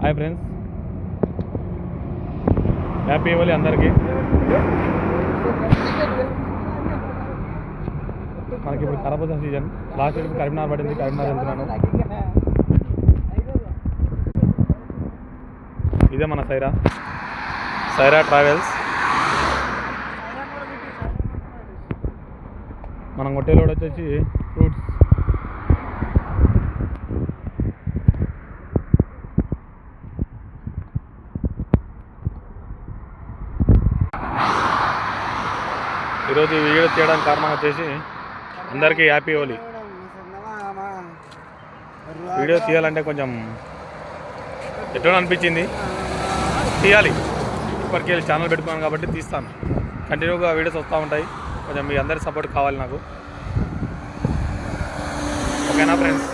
Hi friends, happy Holi అందరికీ. మనకి ఇప్పుడు కరపూజ సీజన్. లాస్ట్ వీక్ కరీంనగర్ పడింది, కరీంనగర్ వెళ్తున్నాను. ఇదే మన సైరా ట్రావెల్స్. మనం హోటల్ వచ్చేసి ఫ్రూట్స్. ఈరోజు ఈ వీడియో తీయడానికి కారణం వచ్చేసి అందరికీ హ్యాపీ హోలీ. వీడియో తీయాలంటే కొంచెం ఎట్లా అనిపించింది, తీయాలి. ఇప్పటికి వెళ్ళి ఛానల్ పెట్టుకున్నాను కాబట్టి తీస్తాను. కంటిన్యూగా వీడియోస్ వస్తూ ఉంటాయి. కొంచెం మీ అందరి సపోర్ట్ కావాలి నాకు. ఓకేనా ఫ్రెండ్స్?